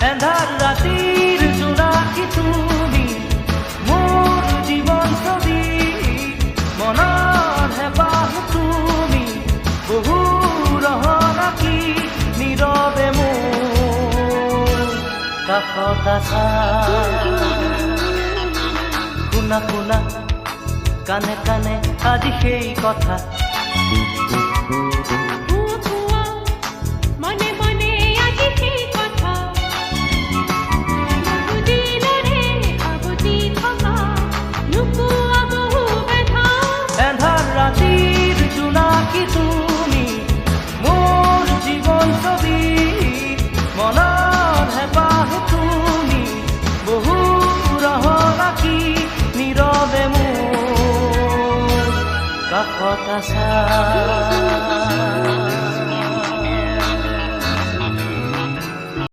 এন্ধাৰ ৰাতিৰ জোনাকী তুমি মোৰ জীৱন ছবি মনৰ হেঁপাহ তুমি বহু ৰহনাকি নীৰৱে মোৰ কাষত আছা শুনা শুনা কানে কানে আজি সেই কথা ৰাতিৰ জোনাকী তুমি মোৰ জীৱন ছবি মনৰ হেঁপাহ তুমি বহু ৰহনাকি নীৰৱে মোৰ কাষত আছা